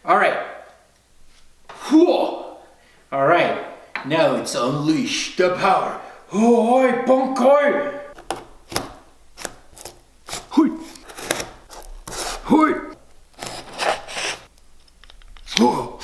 All right. Whoa. All right. Now it's unleash the power. Oh, bunkai. Hui. Hui. Whoa.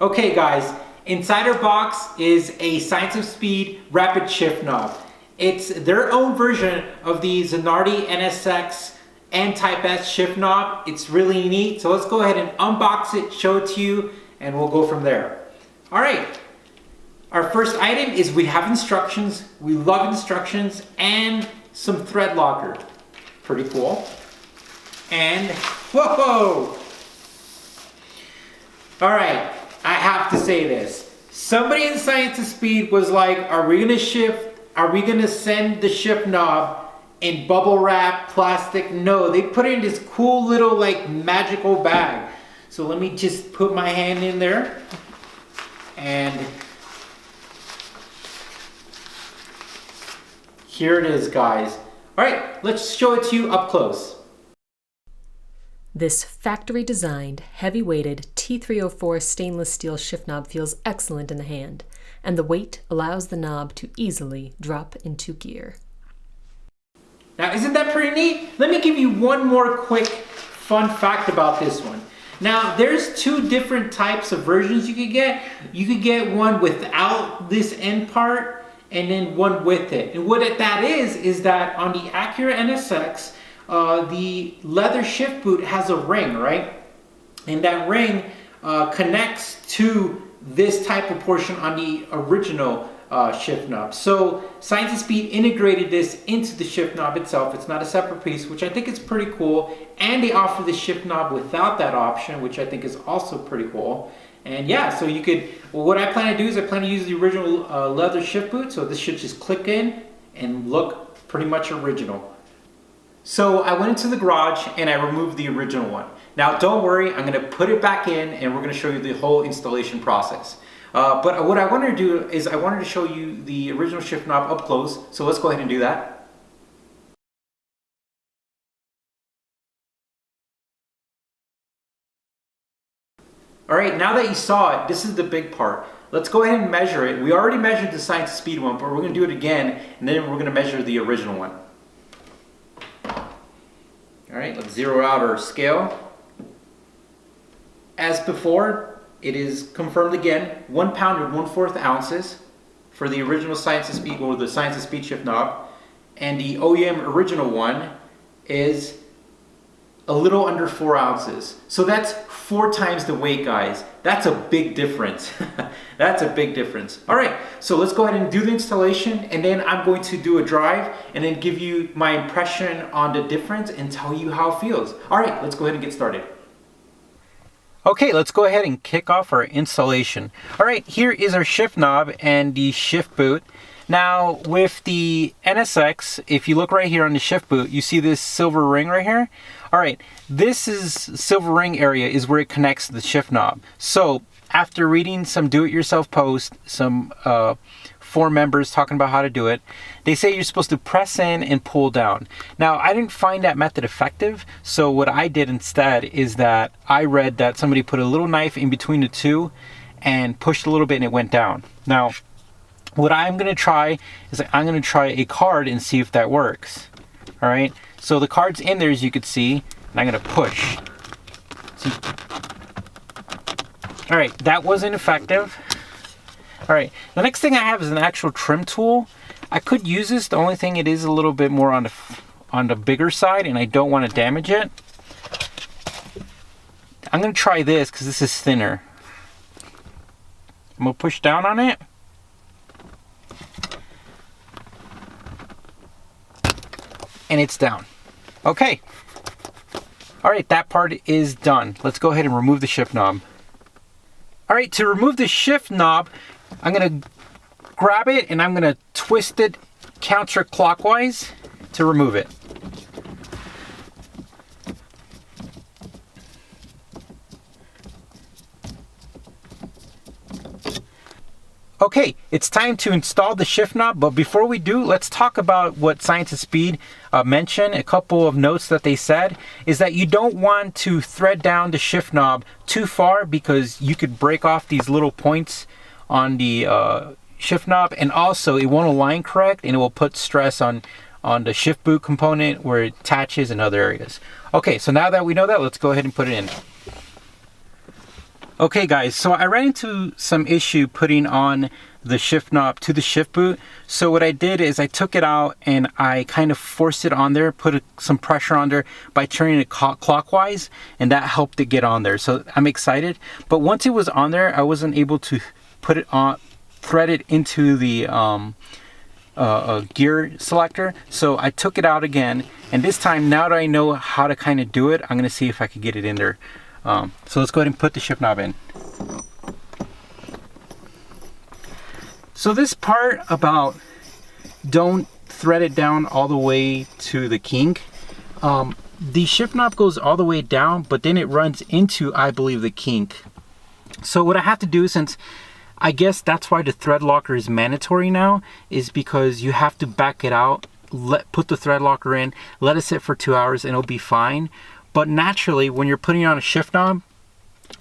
Okay guys, inside our box is a Science of Speed rapid shift knob. It's their own version of the Zanardi NSX and Type S shift knob. It's really neat. So let's go ahead and unbox it, show it to you, and we'll go from there. All right. Our first item is we have instructions. We love instructions and some thread locker. Pretty cool. And whoa! All right, I have to say this. Somebody in Science of Speed was like, are we gonna send the shift knob in bubble wrap, plastic? No, they put it in this cool little like magical bag. So let me just put my hand in there and here it is, guys. All right, let's show it to you up close. This factory-designed, heavy-weighted T304 stainless steel shift knob feels excellent in the hand, and the weight allows the knob to easily drop into gear. Now, isn't that pretty neat? Let me give you one more quick fun fact about this one. Now, there's two different types of versions you could get. You could get one without this end part and then one with it. And what that is that on the Acura NSX, the leather shift boot has a ring, right? And that ring connects to this type of portion on the original shift knob. So Science of Speed integrated this into the shift knob itself. It's not a separate piece, which I think is pretty cool. And they offer the shift knob without that option, which I think is also pretty cool. And yeah, so you could, well, what I plan to do is I plan to use the original leather shift boot. So this should just click in and look pretty much original. So I went into the garage and I removed the original one. Now don't worry, I'm gonna put it back in and we're gonna show you the whole installation process. But what I wanted to do is I wanted to show you the original shift knob up close. So let's go ahead and do that. All right, now that you saw it, this is the big part. Let's go ahead and measure it. We already measured the Science of Speed one, but we're gonna do it again and then we're gonna measure the original one. All right, let's zero out our scale. As before, it is confirmed again, 1 pound and 1/4 ounces for the original Science of Speed, or the Science of Speed shift knob. And the OEM original one is a little under 4 ounces. So that's 4 times the weight, guys. That's a big difference. That's a big difference. All right, so let's go ahead and do the installation, and then I'm going to do a drive and then give you my impression on the difference and tell you how it feels. All right, let's go ahead and get started. Okay, let's go ahead and kick off our installation. All right, here is our shift knob and the shift boot. Now with the NSX, if you look right here on the shift boot, you see this silver ring right here. All right, this is silver ring area is where it connects to the shift knob. So after reading some do-it-yourself posts, some forum members talking about how to do it, they say you're supposed to press in and pull down. Now, I didn't find that method effective, so what I did instead is that I read that somebody put a little knife in between the two and pushed a little bit and it went down. Now, what I'm gonna try is I'm gonna try a card and see if that works. All right, so the card's in there as you could see, and I'm gonna push. See? All right, that wasn't effective. All right, the next thing I have is an actual trim tool. I could use this. The only thing, it is a little bit more on the bigger side, and I don't want to damage it. I'm gonna try this because this is thinner. I'm gonna push down on it. And it's down. Okay. All right, that part is done. Let's go ahead and remove the shift knob. All right, to remove the shift knob, I'm gonna grab it and I'm gonna twist it counterclockwise to remove it. Okay, it's time to install the shift knob, but before we do, let's talk about what Science of Speed mentioned. A couple of notes that they said is that you don't want to thread down the shift knob too far because you could break off these little points on the shift knob, and also it won't align correct and it will put stress on the shift boot component where it attaches in other areas. Okay, so now that we know that, let's go ahead and put it in. Okay guys, so I ran into some issue putting on the shift knob to the shift boot. So what I did is I took it out and I kind of forced it on there, put some pressure on there by turning it clockwise, and that helped it get on there. So I'm excited. But once it was on there, I wasn't able to put it on, thread it into the gear selector. So I took it out again, and this time, now that I know how to kind of do it, I'm gonna see if I can get it in there. So let's go ahead and put the shift knob in. So this part about don't thread it down all the way to the kink, the shift knob goes all the way down, but then it runs into, I believe, the kink. So what I have to do, since I guess that's why the thread locker is mandatory now, is because you have to back it out, put the thread locker in, let it sit for 2 hours, and it'll be fine. But naturally, when you're putting on a shift knob,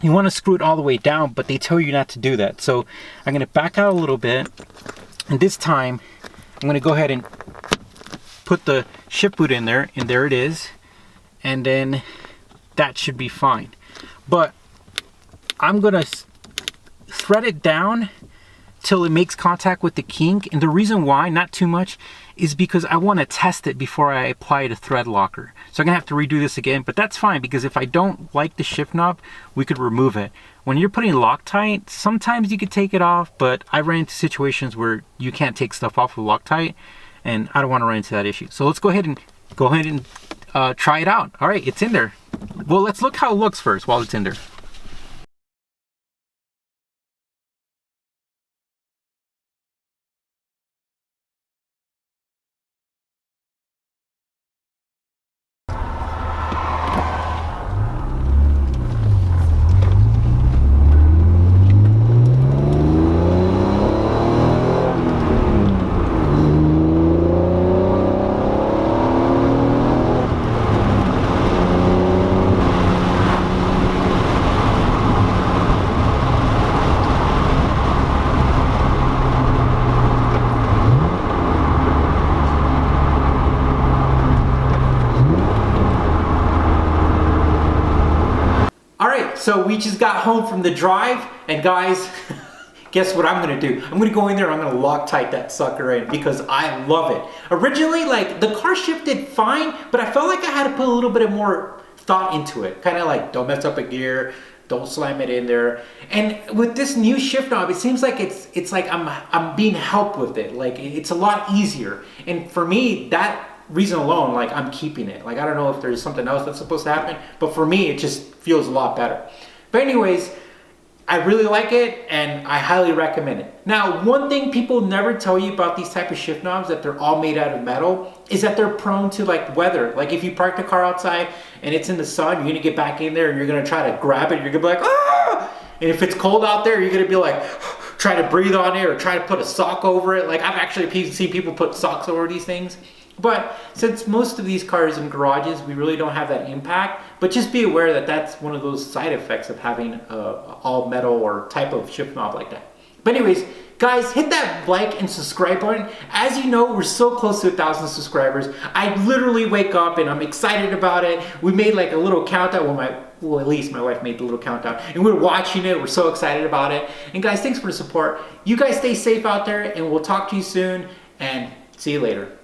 you want to screw it all the way down, but they tell you not to do that. So I'm going to back out a little bit, and this time I'm going to go ahead and put the shift boot in there, and there it is, and then that should be fine. But I'm going to thread it down till it makes contact with the kink, and the reason why, not too much, is because I want to test it before I apply the thread locker. So I'm gonna have to redo this again, but that's fine, because if I don't like the shift knob, we could remove it. When you're putting Loctite, sometimes you could take it off, but I ran into situations where you can't take stuff off of Loctite, and I don't want to run into that issue. So let's go ahead and try it out. All right, it's in there. Well, let's look how it looks first while it's in there. So we just got home from the drive, and guys, guess what I'm gonna do? I'm gonna go in there and I'm gonna Loctite that sucker in because I love it. Originally, like, the car shifted fine, but I felt like I had to put a little bit of more thought into it. Kind of like, don't mess up a gear, don't slam it in there. And with this new shift knob, it seems like it's like I'm being helped with it. Like, it's a lot easier. And for me, that reason alone, like, I'm keeping it. Like, I don't know if there's something else that's supposed to happen, but for me, it just feels a lot better. But anyways, I really like it, and I highly recommend it. Now, one thing people never tell you about these type of shift knobs, that they're all made out of metal, is that they're prone to, like, weather. Like, if you park the car outside and it's in the sun, you're gonna get back in there and you're gonna try to grab it, you're gonna be like, ah! And if it's cold out there, you're gonna be like, try to breathe on it or try to put a sock over it. Like, I've actually seen people put socks over these things. But since most of these cars in garages, we really don't have that impact. But just be aware that that's one of those side effects of having all metal or type of shift knob like that. But anyways, guys, hit that like and subscribe button. As you know, we're so close to 1,000 subscribers. I literally wake up and I'm excited about it. We made like a little countdown. Well, at least my wife made the little countdown, and we're watching it. We're so excited about it. And guys, thanks for the support. You guys stay safe out there, and we'll talk to you soon, and see you later.